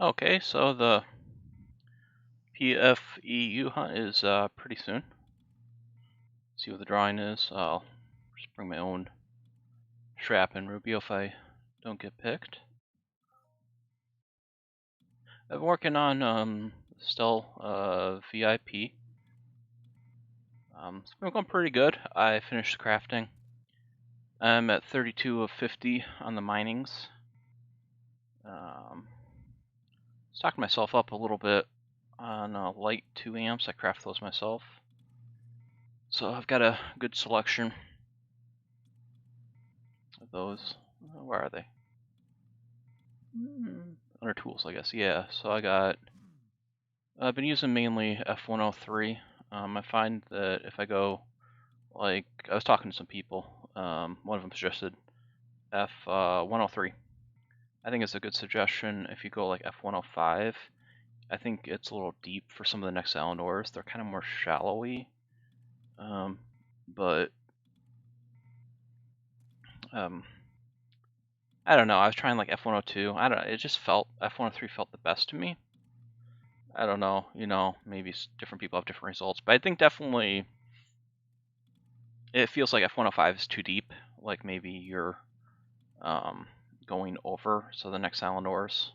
Okay, so the PFEU hunt is pretty soon. See what the drawing is. I'll just bring my own Shrap and Rubio if I don't get picked. I've been working on Stell VIP. It's been going pretty good. I finished crafting. I'm at 32 of 50 on the minings. Stocking myself up a little bit on light 2 amps. I craft those myself. So I've got a good selection of those. Where are they? Under tools, I guess. Yeah, so I've been using mainly F103. I find that if I go, like, I was talking to some people. One of them suggested F103. I think it's a good suggestion. If you go like F105, I think it's a little deep for some of the next Elenors. They're kind of more shallowy. But I don't know. I was trying like F102. I don't know. It just felt F103 felt the best to me. I don't know. Maybe different people have different results, but I think definitely it feels like F105 is too deep. Like maybe you're going over. So the next Elenors.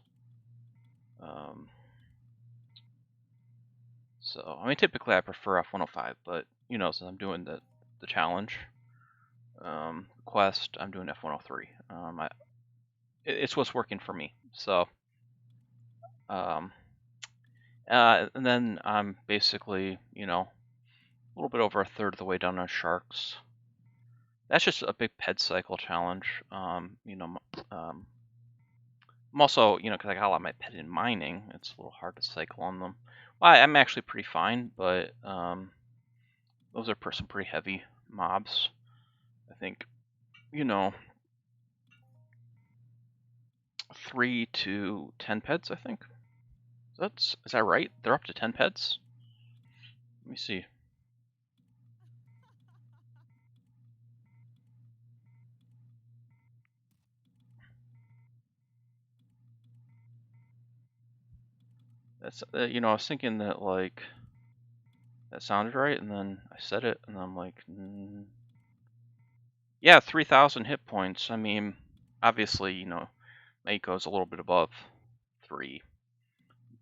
So I mean, typically I prefer F105, but since I'm doing the challenge quest, I'm doing F103. It's what's working for me. So and then I'm basically a little bit over a third of the way done on sharks. That's just a big ped cycle challenge. I'm also because I got a lot of my ped in mining, it's a little hard to cycle on them. Well, I'm actually pretty fine, but those are some pretty heavy mobs. I think 3 to 10 peds. I think is that right? They're up to 10 peds. Let me see. That's I was thinking that like that sounded right, and then I said it, and I'm like, yeah, 3,000 hit points. I mean, obviously, Mako's a little bit above 3,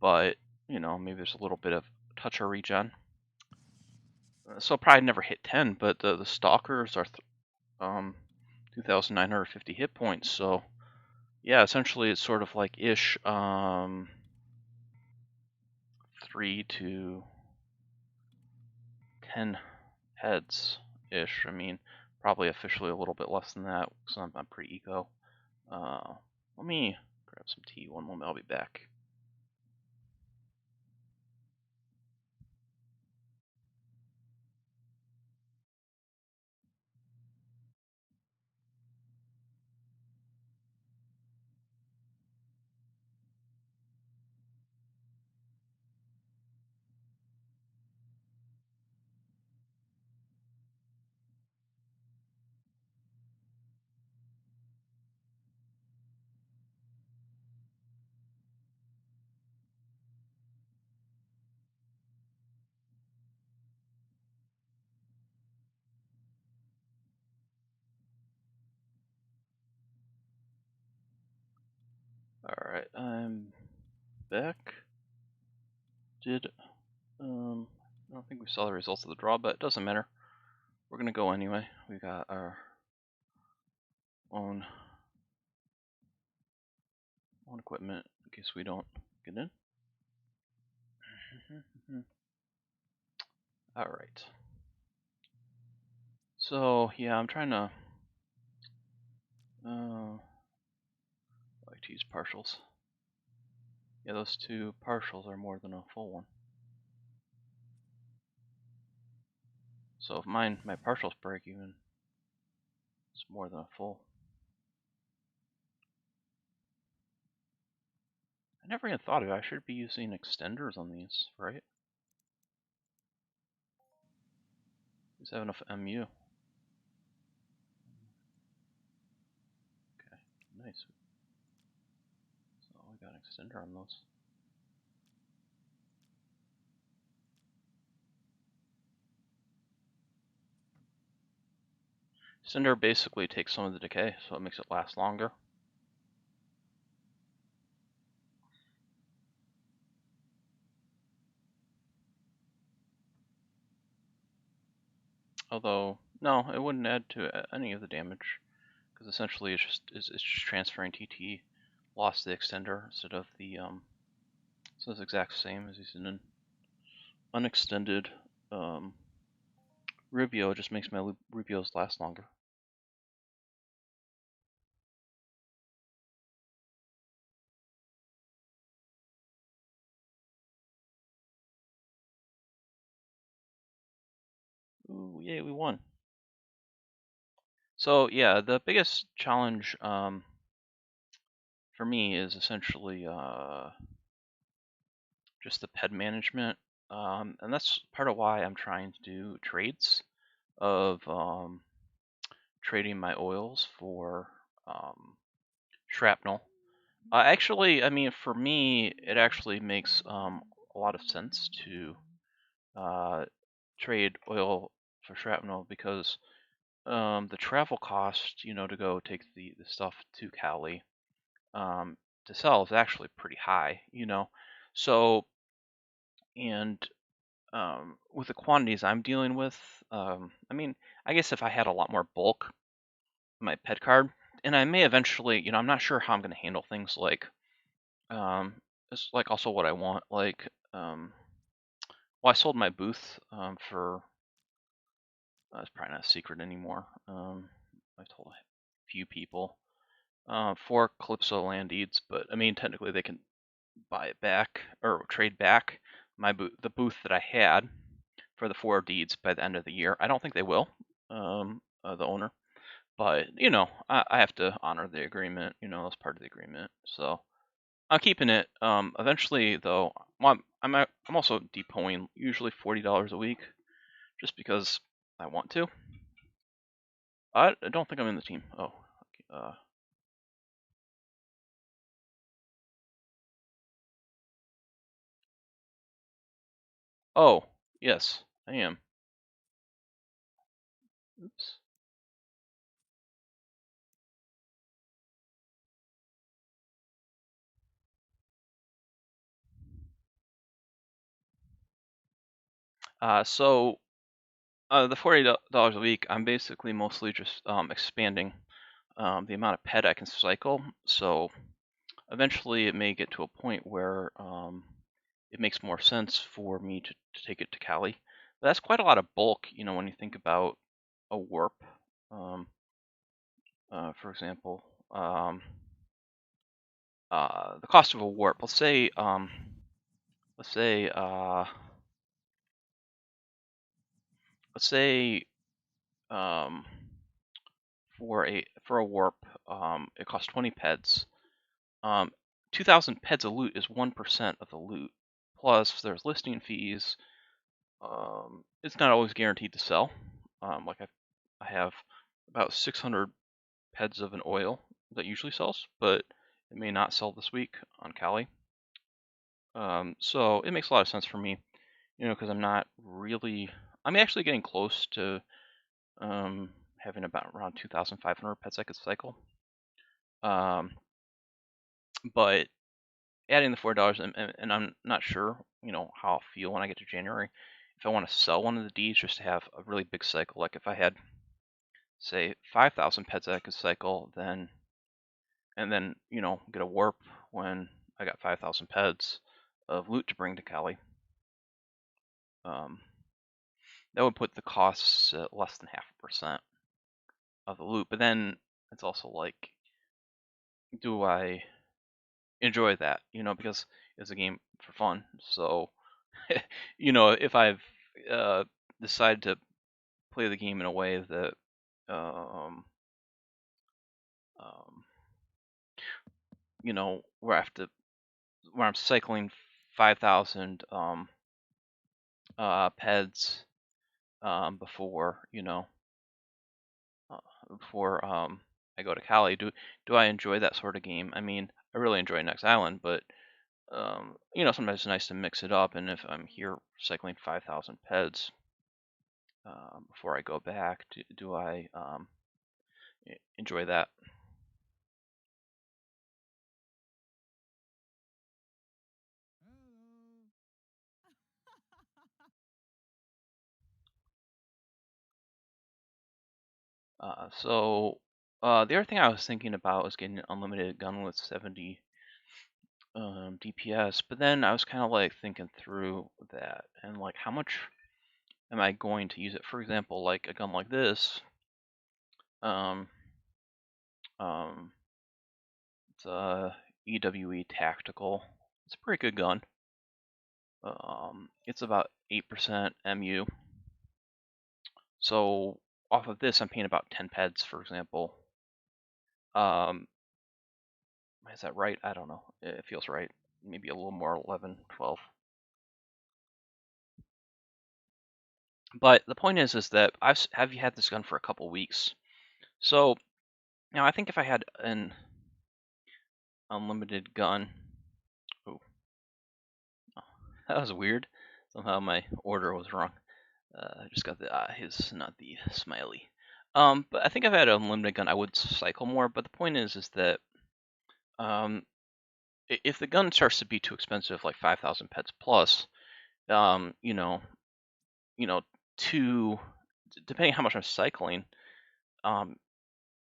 but maybe there's a little bit of touch of regen. So probably never hit 10, but the stalkers are 2,950 hit points. So yeah, essentially it's sort of like 3 to 10 heads ish. I mean, probably officially a little bit less than that because I'm pretty eco. Let me grab some tea. One moment, I'll be back. Alright, I'm back. I don't think we saw the results of the draw, but it doesn't matter. We're gonna go anyway. We got our own equipment in case we don't get in. Alright. So yeah, I'm trying to I like to use partials. Yeah, those two partials are more than a full one. So if my partials break even, it's more than a full. I never even thought of it. I should be using extenders on these, right? These have enough MU. Okay, nice. So we got an extender on those. Cinder basically takes some of the decay, so it makes it last longer. Although, no, it wouldn't add to any of the damage, because essentially it's just transferring TT, lost the extender instead of the so it's exact same as using an unextended Rubio. It just makes my Rubios last longer. Ooh, yay, we won. So yeah, the biggest challenge for me is essentially just the ped management, and that's part of why I'm trying to do trades of trading my oils for shrapnel. Actually, I mean, for me, it actually makes a lot of sense to trade oil for shrapnel because the travel cost, to go take the stuff to Cali to sell is actually pretty high, So, and with the quantities I'm dealing with, I mean, I guess if I had a lot more bulk, my pet card, and I may eventually, I'm not sure how I'm going to handle things like, it's like also what I want, like, well, I sold my booth for, it's probably not a secret anymore. I told a few people for Calypso land deeds, but I mean, technically they can buy it back or trade back the booth that I had for the 4 deeds by the end of the year. I don't think they will, the owner, but I have to honor the agreement. That's part of the agreement. So I'm keeping it. Eventually, though, I'm also depoting usually $40 a week, just because I want to. I don't think I'm in the team. Oh, oh, yes, I am. Oops. So the $40 a week, I'm basically mostly just expanding the amount of pet I can cycle. So eventually, it may get to a point where it makes more sense for me to take it to Cali. But that's quite a lot of bulk, when you think about a warp. For example, the cost of a warp. Let's say, let's say, let's say, um, for a warp, it costs 20 peds. 2,000 peds of loot is 1% of the loot. Plus, there's listing fees. It's not always guaranteed to sell. Like I have about 600 peds of an oil that usually sells, but it may not sell this week on Cali. So it makes a lot of sense for me, because I'm not really. I'm actually getting close to having about around 2,500 pets I could cycle. But adding the $4, and I'm not sure, how I'll feel when I get to January. If I want to sell one of the Ds just to have a really big cycle, like if I had, say, 5,000 pets that I could cycle, then get a warp when I got 5,000 pets of loot to bring to Cali. That would put the costs at less than 0.5% of the loot. But then it's also like, do I enjoy that? Because it's a game for fun. So, if I've decided to play the game in a way that um, where I'm cycling 5,000 peds before before I go to Cali. Do I enjoy that sort of game? I mean, I really enjoy Next Island, but sometimes it's nice to mix it up. And if I'm here cycling 5,000 peds before I go back, do I enjoy that. So the other thing I was thinking about was getting an unlimited gun with 70 DPS, but then I was kind of like thinking through that and like how much am I going to use it? For example, like a gun like this, um, it's a EWE tactical. It's a pretty good gun. It's about 8% MU. So off of this, I'm paying about 10 peds, for example. Is that right? I don't know. It feels right. Maybe a little more, 11, 12. But the point is that have you had this gun for a couple weeks. So now I think if I had an unlimited gun, oh, that was weird. Somehow my order was wrong. I just got the his, not the smiley. But I think if I had an unlimited gun, I would cycle more. But the point is that if the gun starts to be too expensive, like 5,000 pets plus, you know, depending how much I'm cycling, um,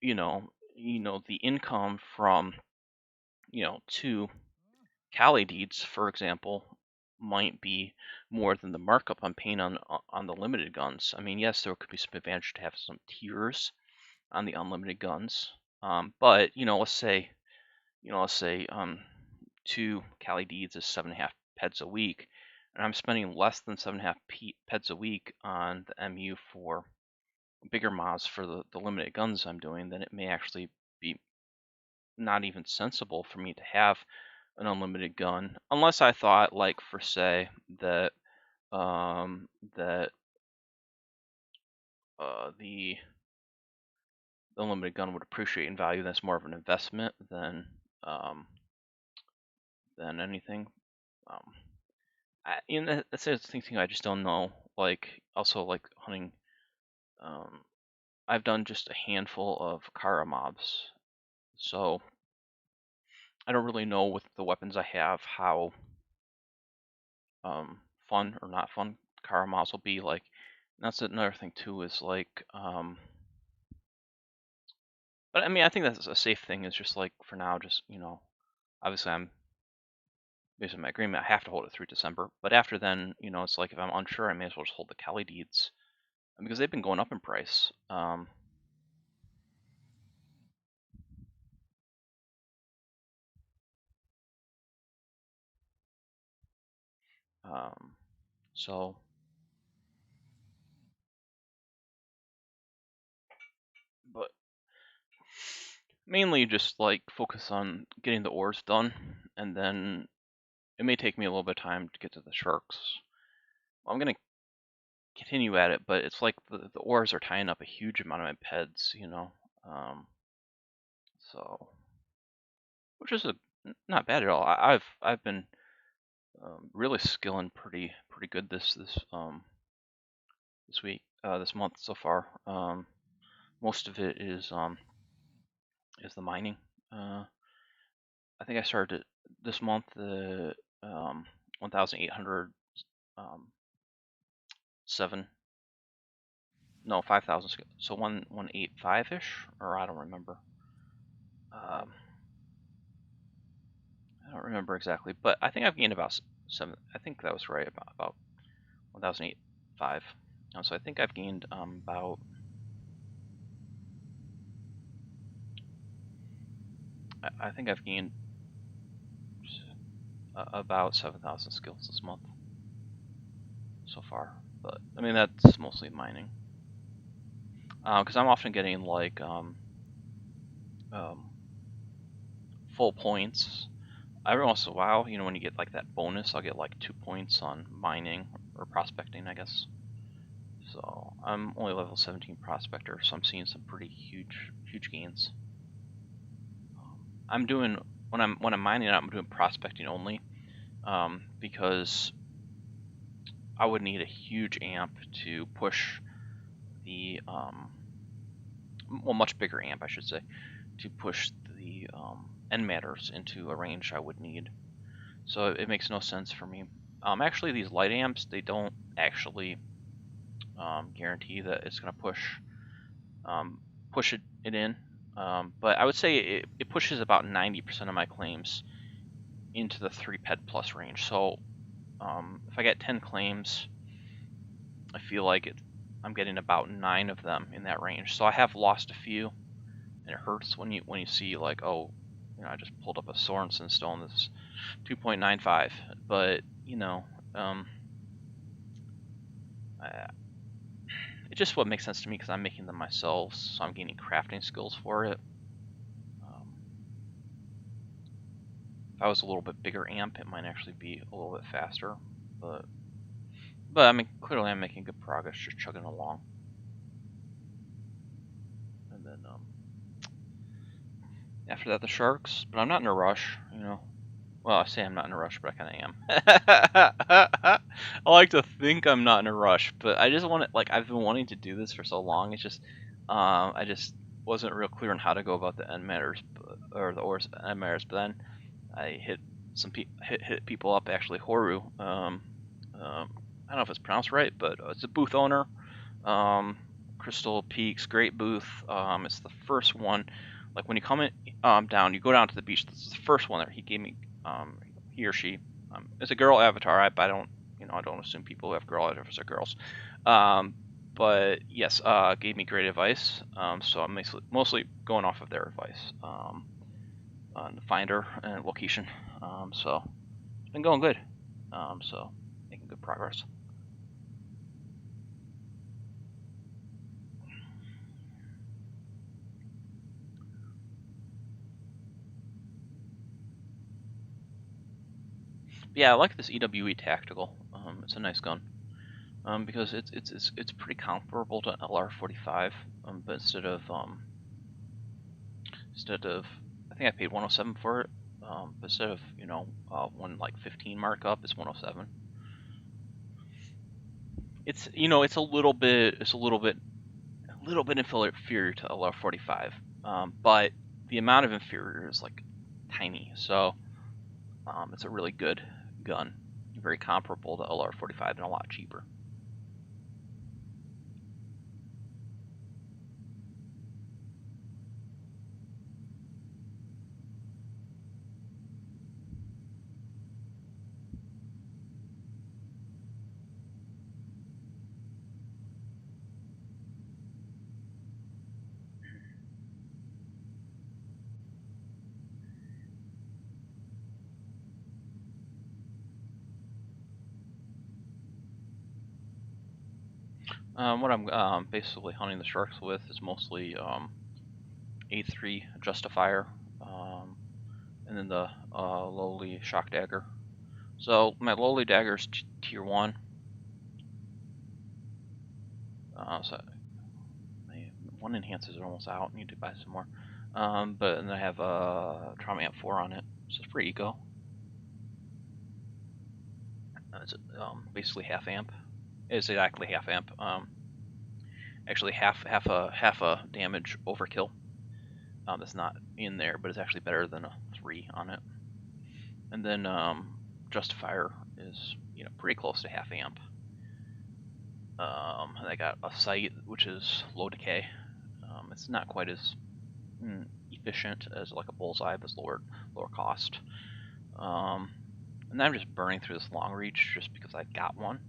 the income from, 2 Cali deeds, for example, might be more than the markup I'm paying on the limited guns. I mean, yes, there could be some advantage to have some tiers on the unlimited guns, but let's say 2 Cali deeds is 7.5 peds a week, and I'm spending less than 7.5 peds a week on the MU for bigger mods for the limited guns I'm doing, then it may actually be not even sensible for me to have an unlimited gun, unless I thought, like, for say that that the unlimited gun would appreciate in value. That's more of an investment um, than anything. That's the thing. I just don't know. Like, also, like, hunting. I've done just a handful of Kara mobs, so I don't really know with the weapons I have how fun or not fun Kara mobs will be. Like, that's another thing too. Is like, but I mean, I think that's a safe thing. Is just like for now, just obviously I'm based on my agreement, I have to hold it through December. But after then, it's like if I'm unsure, I may as well just hold the Cali deeds because they've been going up in price. So but mainly just like focus on getting the ores done, and then it may take me a little bit of time to get to the sharks. I'm gonna continue at it, but it's like the ores are tying up a huge amount of my peds, so which is not bad at all. I've been really skilling pretty good this week this month so far. Most of it is the mining. I think I started this month 1,800 7 no 5,000, so 1,185 ish, or I don't remember. I don't remember exactly, but I think I've gained about 7. I think that was right, about 1,085. So I think I've gained about I think I've gained about 7,000 skills this month so far. But I mean that's mostly mining, because I'm often getting like full points. Every once in a while, when you get like that bonus, I'll get like 2 points on mining or prospecting, I guess. So I'm only level 17 prospector, so I'm seeing some pretty huge gains. I'm doing when I'm mining, I'm doing prospecting only, because I would need a huge amp to push the well, much bigger amp, I should say, to push the end matters into a range I would need. So it makes no sense for me. Actually, these light amps, they don't actually guarantee that it's going to push it in. But I would say it pushes about 90% of my claims into the 3 ped plus range. So if I get 10 claims, I feel like I'm getting about 9 of them in that range. So I have lost a few, and it hurts when you see like, oh, I just pulled up a Sorensen stone that's 2.95, but it's just what makes sense to me because I'm making them myself, so I'm gaining crafting skills for it. If I was a little bit bigger amp, it might actually be a little bit faster, but I mean, clearly I'm making good progress, just chugging along. And then after that, the sharks, but I'm not in a rush, Well, I say I'm not in a rush, but I kind of am. I like to think I'm not in a rush, but I just want to, like, I've been wanting to do this for so long. It's just, I just wasn't real clear on how to go about the end matters, or the ores end matters. But then I hit people up, actually, Horu. I don't know if it's pronounced right, but it's a booth owner. Crystal Peaks, great booth. It's the first one. Like when you come in, down, you go down to the beach. This is the first one there. He gave me, he or she, it's a girl avatar. But I don't, I don't assume people who have girl avatars are girls. But yes, gave me great advice. So I'm mostly going off of their advice on the finder and location. So it's been going good. So making good progress. Yeah, I like this EWE tactical. It's a nice gun. Because it's pretty comparable to LR45, but instead of I think I paid 107 for it, but instead of one like 15 markup, it's 107. It's it's a little bit inferior to LR45, but the amount of inferior is like tiny, so it's a really good gun, very comparable to LR45 and a lot cheaper. What I'm basically hunting the sharks with is mostly A3 Justifier, and then the lowly shock dagger. So my lowly dagger is tier 1. So my one enhancers are almost out. Need to buy some more. But then I have Trauma Amp 4 on it, so it's pretty eco. It's basically half amp. It's exactly half amp. Actually half a damage overkill. That's not in there, but it's actually better than a 3 on it. And then Justifier is pretty close to half amp. And I got a sight which is low decay. It's not quite as efficient as like a bullseye, but it's lower cost. And then I'm just burning through this long reach just because I got one.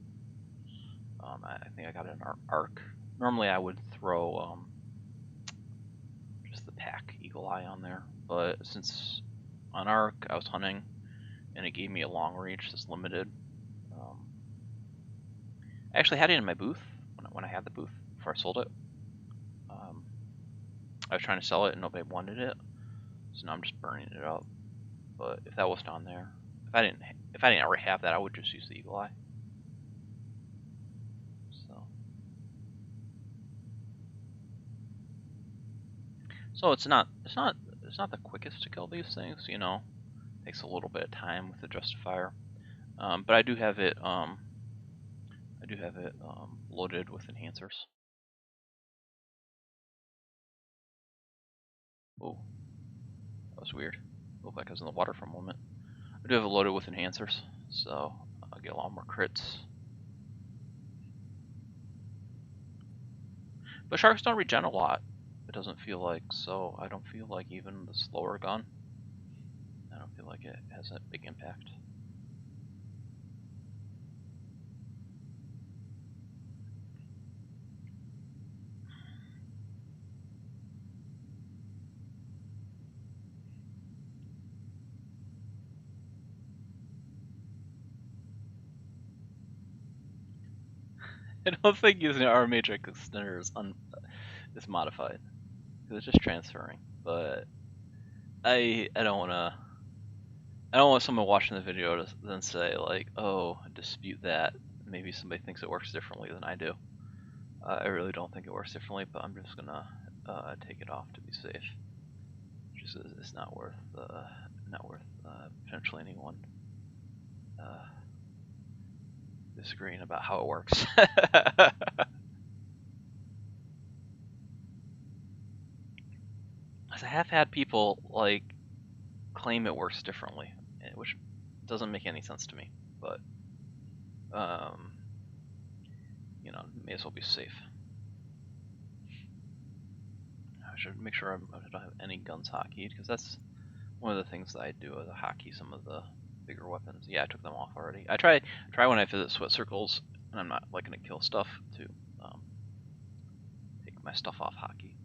I think I got an arc. Normally I would throw just the pack Eagle Eye on there, but since on arc I was hunting and it gave me a long reach that's limited. I actually had it in my booth when I had the booth before I sold it. I was trying to sell it and nobody wanted it, so now I'm just burning it up. But if that wasn't on there, if I didn't already have that, I would just use the Eagle Eye. So it's not the quickest to kill these things, It takes a little bit of time with the Justifier, but I do have it loaded with enhancers. Oh, that was weird. Looked like I was in the water for a moment. I do have it loaded with enhancers, so I'll get a lot more crits. But sharks don't regen a lot. It doesn't feel like, so I don't feel like even the slower gun, I don't feel like it has that big impact. I don't think using an arm matrix extender is modified, because it's just transferring. But I don't want someone watching the video to then say like, oh, dispute that. Maybe somebody thinks it works differently than I do. I really don't think it works differently, but I'm just gonna take it off to be safe. Just it's not worth potentially anyone disagreeing about how it works. As I have had people like claim it works differently, which doesn't make any sense to me. But you know, may as well be safe. I should make sure I don't have any guns hotkeyed, because that's one of the things that I do as a hotkey some of the bigger weapons. Yeah, I took them off already. I try when I visit sweat circles and I'm not like gonna kill stuff to take my stuff off hotkey.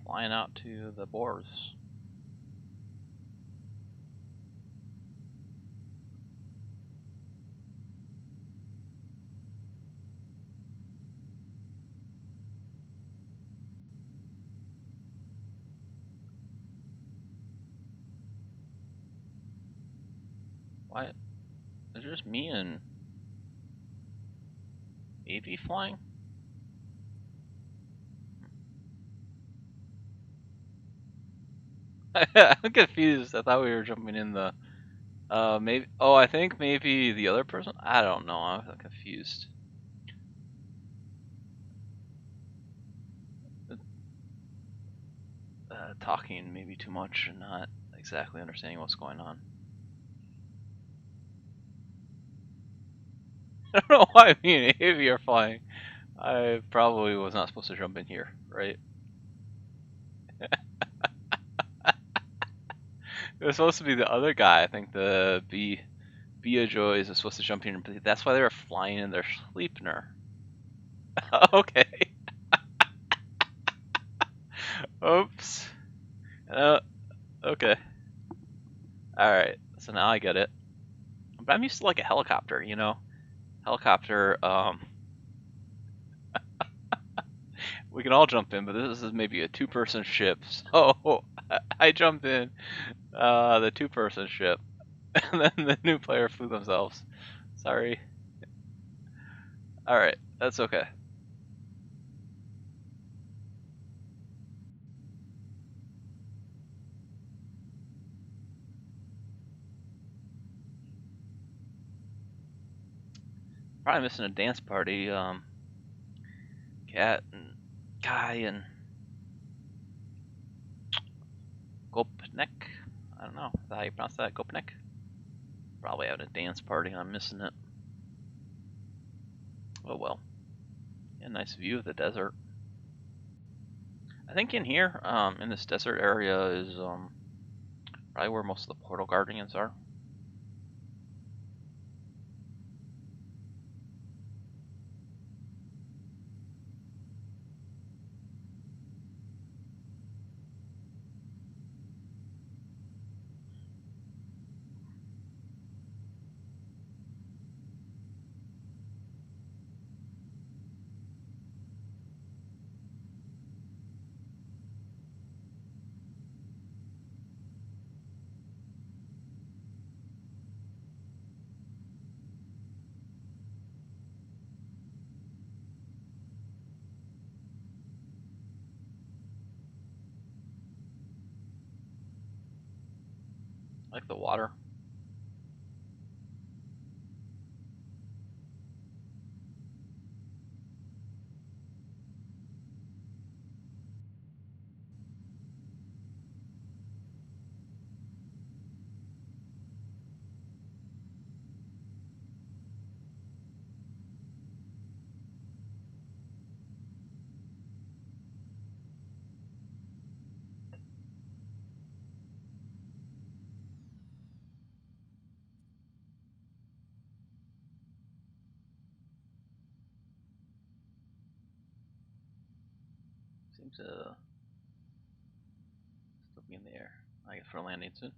Flying out to the Boars. Why? Is it just me and AV flying? I'm confused. I thought we were jumping in the maybe. Oh, I think maybe the other person. I don't know. I'm confused. Talking maybe too much and not exactly understanding what's going on. I don't know why me and AV are flying. I probably was not supposed to jump in here, right? It was supposed to be the other guy. I think the Bia Joys is supposed to jump in. That's why they were flying in their sleeper. Okay. Oops. Okay. All right. So now I get it. But I'm used to like a helicopter, you know. Helicopter. We can all jump in, but this is maybe a two-person ship. So I jumped in the two-person ship, and then the new player flew themselves. Sorry. All right, that's okay. Probably missing a dance party. Cat and Guy and Gopnik. I don't know. Is that how you pronounce that? Gopnik? Probably having a dance party and I'm missing it. Oh well. Yeah, nice view of the desert. I think in here, in this desert area is probably where most of the portal guardians are. Like the water. Seems to still be in the air. I guess for landing soon.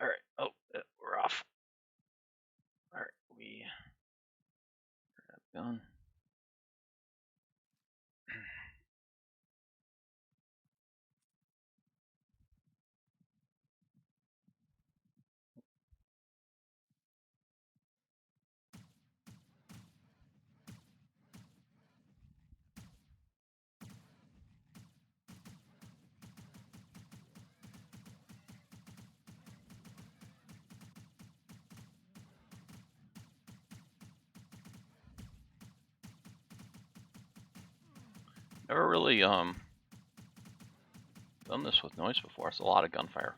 Alright, oh, we're off. Alright, we grab gun. Never really done this with noise before. It's a lot of gunfire.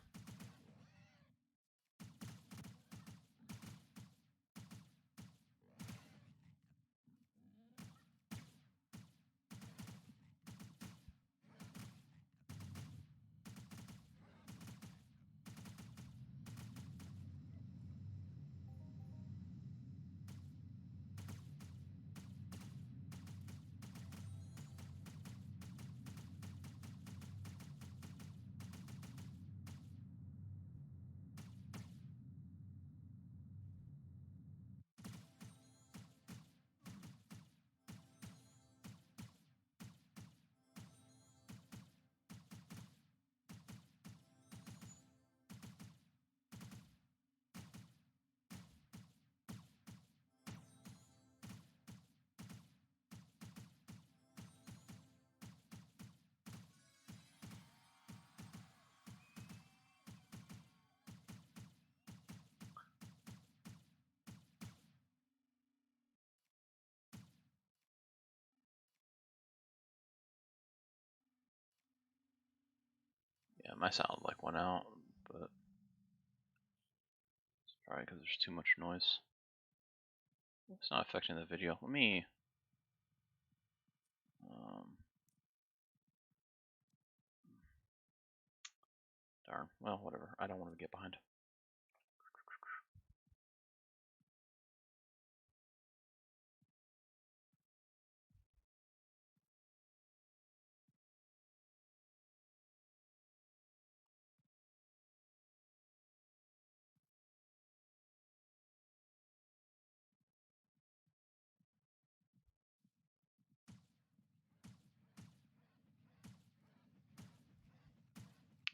Yeah, my sound like went out, but it's probably because there's too much noise. It's not affecting the video. Let me darn. Well, whatever. I don't want to get behind.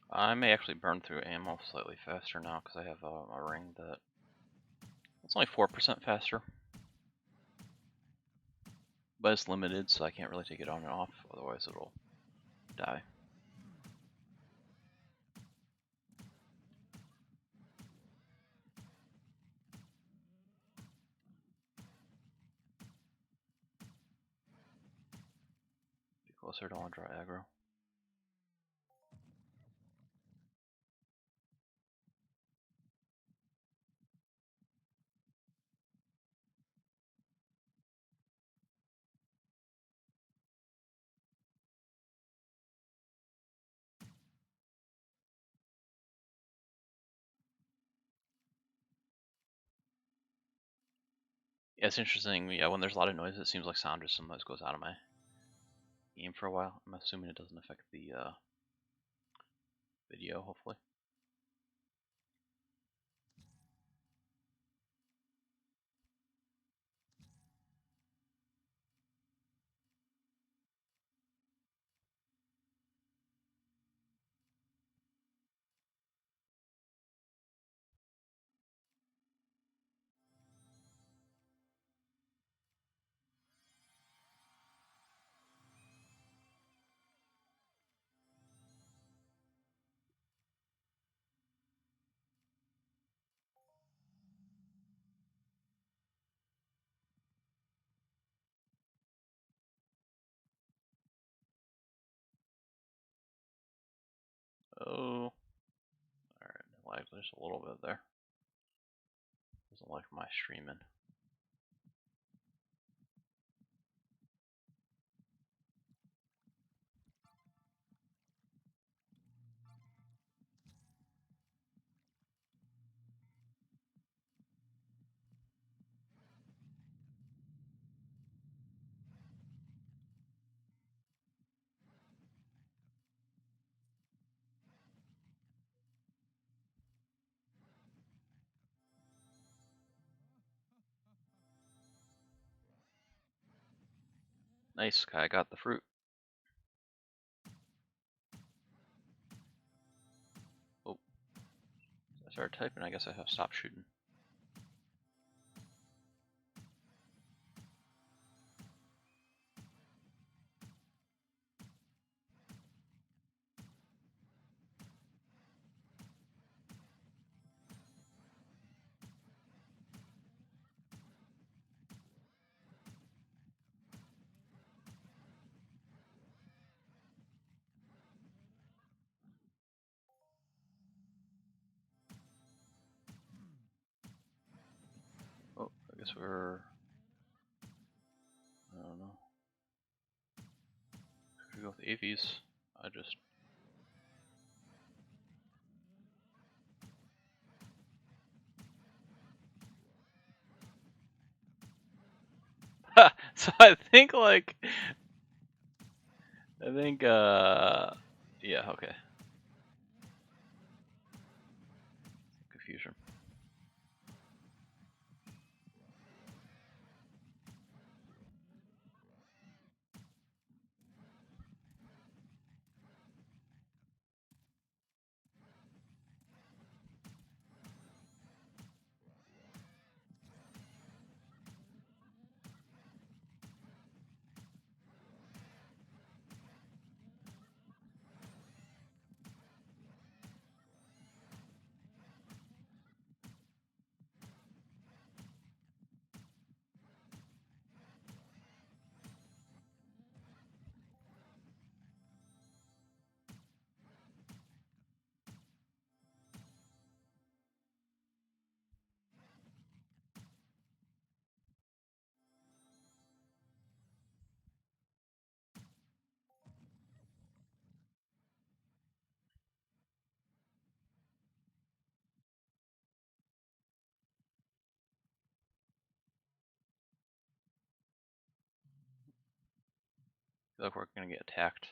I may actually burn through ammo slightly faster now because I have a ring that it's only 4% faster, but it's limited, so I can't really take it on and off. Otherwise, it'll die. Be closer, don't want to draw aggro. Yeah, it's interesting. Yeah, when there's a lot of noise, it seems like sound just sometimes goes out of my game for a while. I'm assuming it doesn't affect the video, hopefully. Oh. Alright, lag just a little bit there. Doesn't like my streaming. Nice, I got the fruit. Oh. I started typing, I guess I have stopped shooting. Oh, I guess we're... I don't know. Should we go with AVs? I just... So I think like... Yeah, okay. Confusion. I feel like we're gonna get attacked.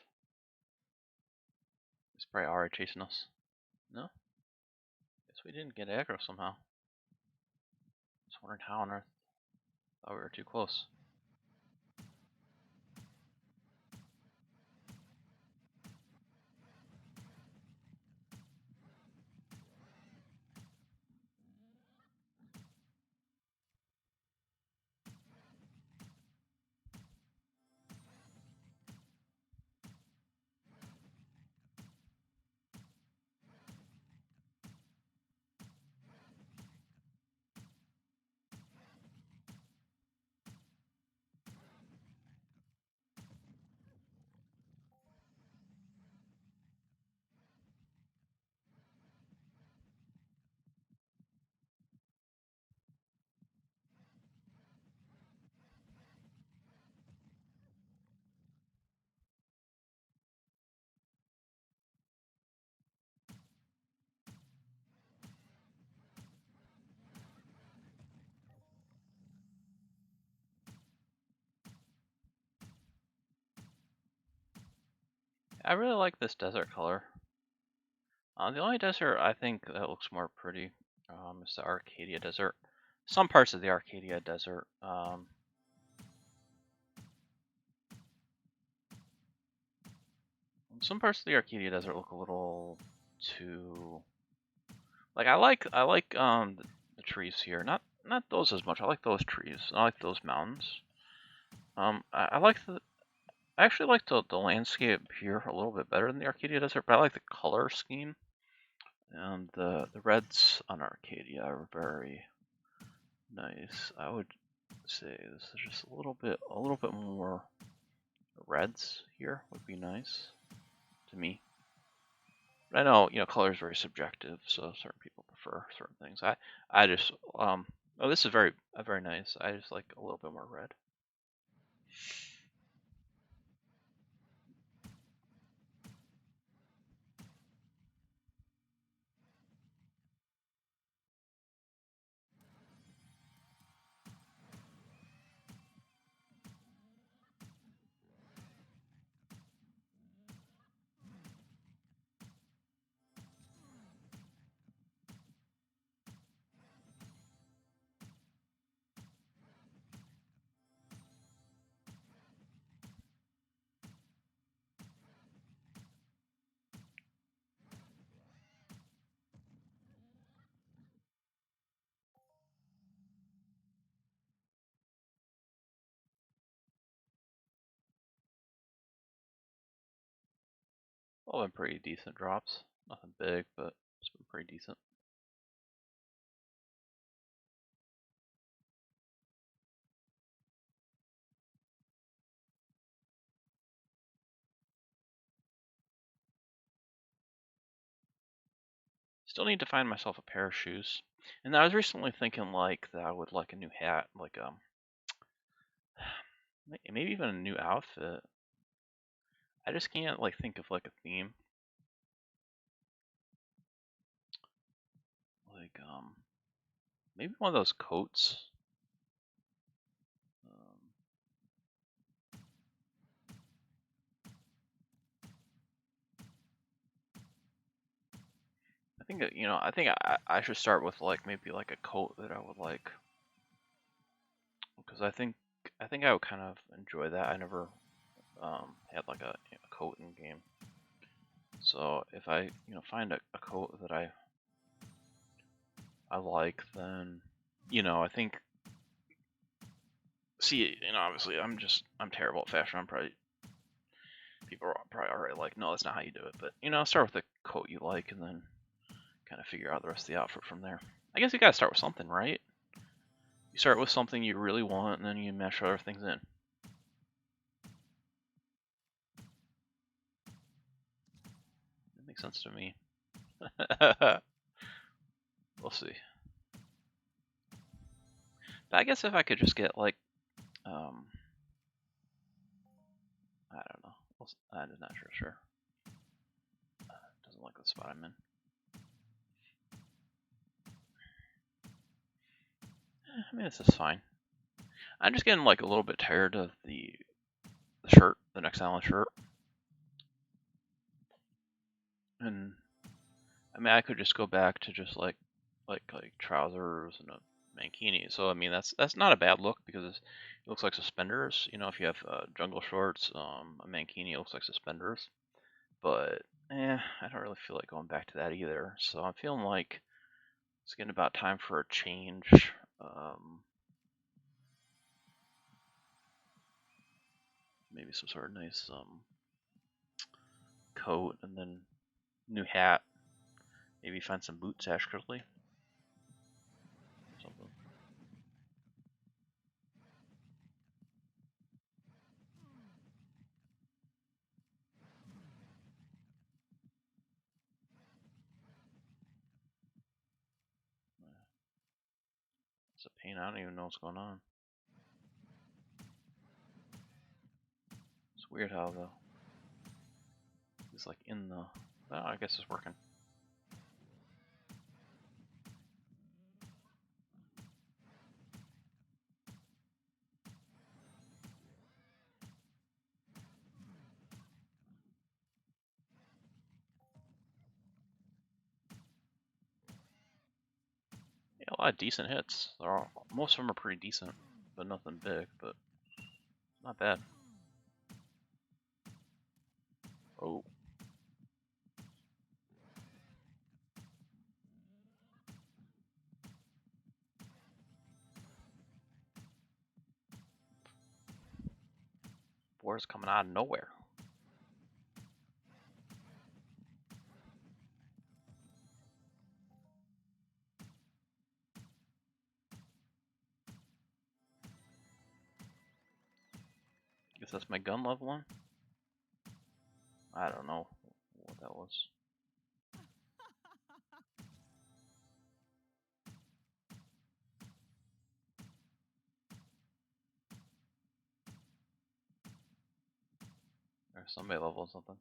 It's probably already chasing us. No? Guess we didn't get aggro somehow. Just wondering how on earth. Thought we were too close. I really like this desert color. The only desert I think that looks more pretty is the Arcadia Desert. Some parts of the Arcadia Desert. Some parts of the Arcadia Desert look a little too... Like I like the trees here. Not those as much. I like those trees. I like those mountains. I like the... I actually like the landscape here a little bit better than the Arcadia Desert, but I like the color scheme. And the reds on Arcadia are very nice. I would say this is just a little bit more reds here would be nice to me. I know, color is very subjective, so certain people prefer certain things. I just, oh, this is very nice. I just like a little bit more red. All been pretty decent drops. Nothing big, but it's been pretty decent. Still need to find myself a pair of shoes. And I was recently thinking like that I would like a new hat, like maybe even a new outfit. I just can't like think of like a theme. Like maybe one of those coats. Um, I think I think I should start with like maybe like a coat that I would like, because I think I would kind of enjoy that. I never had like a coat in game. So if I find a coat that I like, then I think, see, obviously I'm terrible at fashion. People are probably already like, no, that's not how you do it. But start with a coat you like, and then kind of figure out the rest of the outfit from there. I guess you gotta start with something, right? You start with something you really want, and then you mesh other things in. That makes sense to me. We'll see. But I guess if I could just get like, I don't know. I'm not sure. Doesn't like the spot I'm in. I mean, this is fine. I'm just getting like a little bit tired of the shirt, the next Allen shirt. And I mean, I could just go back to just like trousers and a mankini. So I mean, that's not a bad look, because it looks like suspenders. If you have jungle shorts, a mankini looks like suspenders. But I don't really feel like going back to that either. So I'm feeling like it's getting about time for a change. Maybe some sort of nice coat, and then new hat. Maybe find some boots actually. Something. It's a pain. I don't even know what's going on. It's weird how it's like in the. Oh, I guess it's working. Yeah, a lot of decent hits. Most of them are pretty decent, but nothing big. But not bad. Oh, Boars coming out of nowhere. Guess that's my gun leveling. I don't know what that was. somebody level something.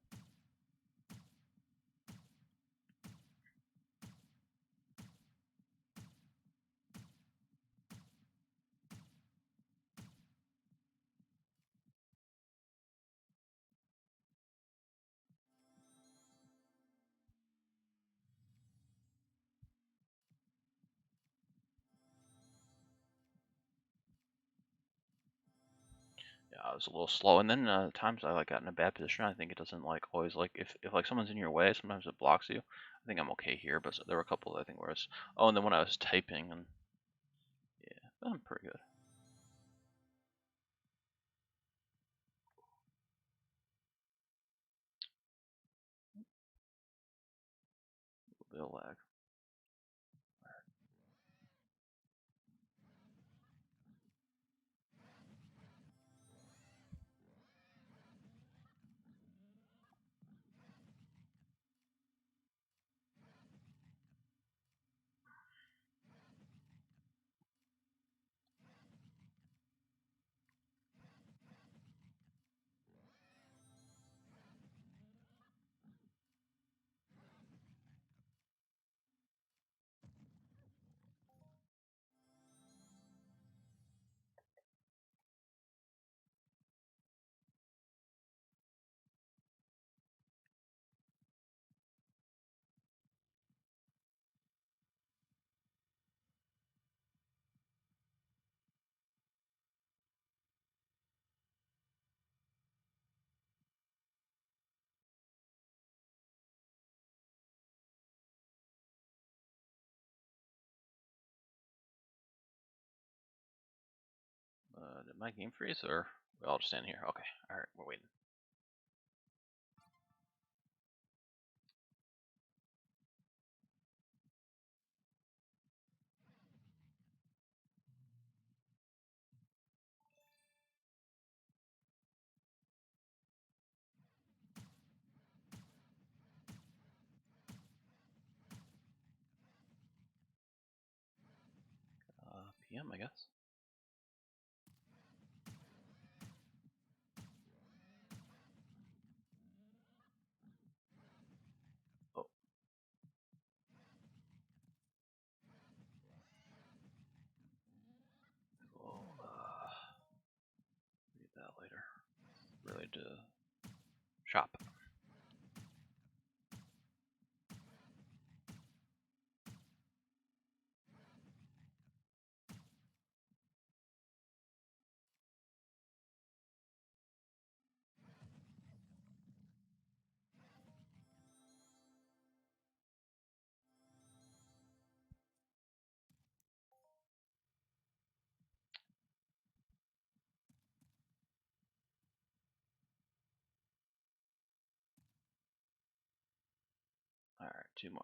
Yeah, I was a little slow, and then times I like got in a bad position. I think it doesn't like always like if like someone's in your way, sometimes it blocks you. I think I'm okay here, but there were a couple I think where it's oh, and then when I was typing and yeah, I'm pretty good. A little bit of lag. Did my game freeze or we all just stand here? Okay, all right, we're waiting. PM, I guess. Oh. We'll read that later. Really to shop. All right, two more.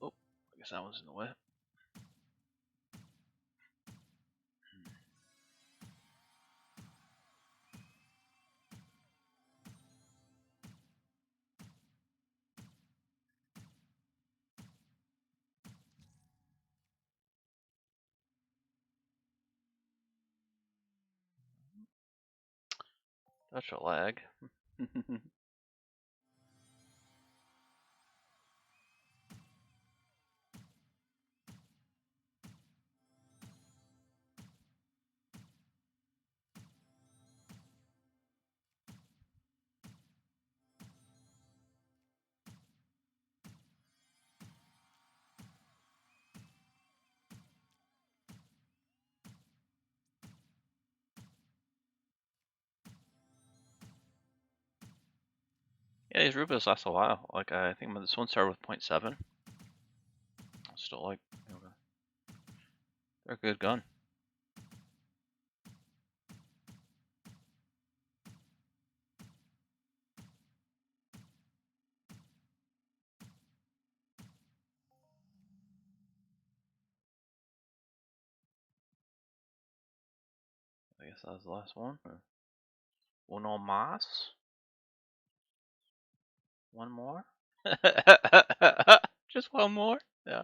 Oh, I guess that was in the way. Such a lag. Yeah, these Rubas last a while. Like I think this one started with 0.7. Still like they're a good gun. guess that was the last one. Uno más. One more. Just one more. Yeah.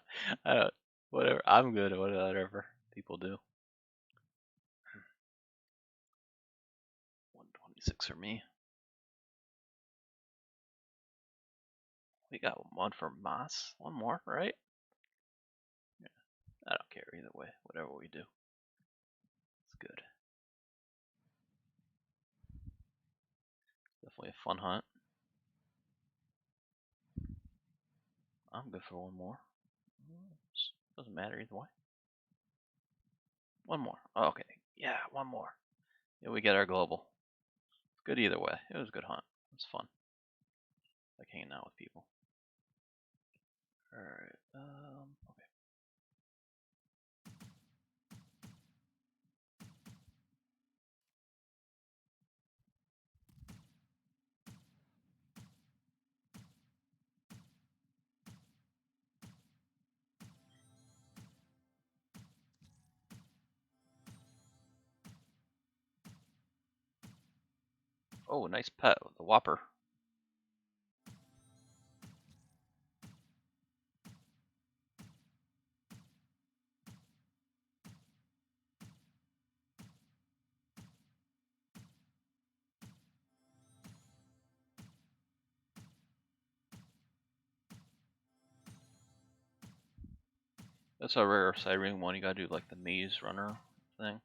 Whatever. I'm good at whatever people do. 126 for me. We got one for Mas. One more, right? Yeah. I don't care either way. Whatever we do, it's good. Definitely a fun hunt. I'm good for one more. Doesn't matter either way. One more. Oh, okay. Yeah, one more. Yeah, we get our global. It's good either way. It was a good hunt. It was fun. Like hanging out with people. Alright. Okay. Oh, nice pet with the whopper. That's a rare side ring one. You gotta do like the maze runner thing.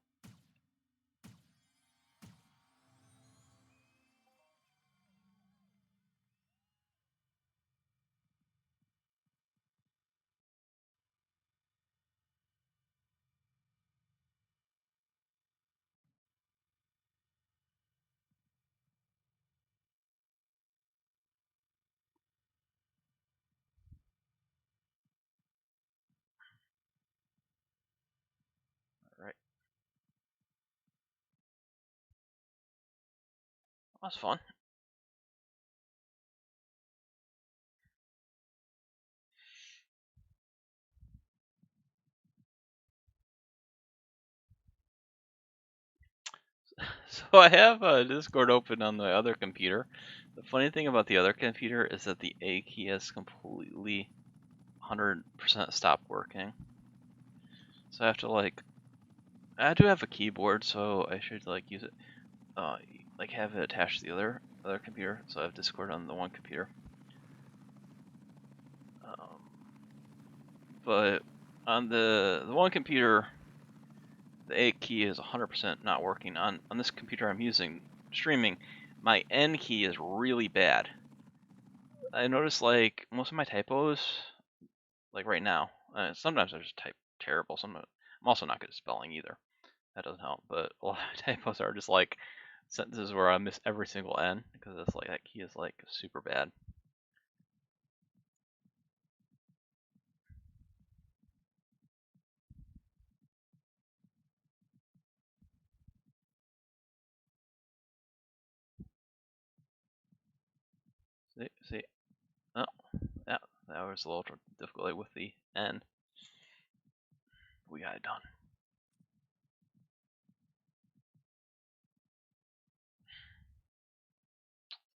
Alright. That's fun. So I have Discord open on the other computer. The funny thing about the other computer is that the A key has completely 100% stopped working. So I have to I do have a keyboard, so I should use it, like have it attached to the other computer. So I have Discord on the one computer. But on the one computer, the A key is 100% not working. On this computer I'm using streaming, my N key is really bad. I noticed most of my typos, like right now, sometimes I just type terrible. I'm also not good at spelling either. That doesn't help. But a lot of typos are just sentences where I miss every single N because it's that key is super bad. See? Oh, yeah, that was a little difficult with the N. We got it done.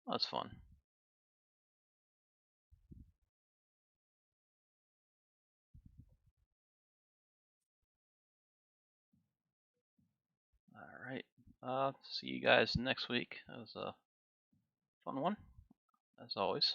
That's fun. Alright. See you guys next week. That was a fun one, as always.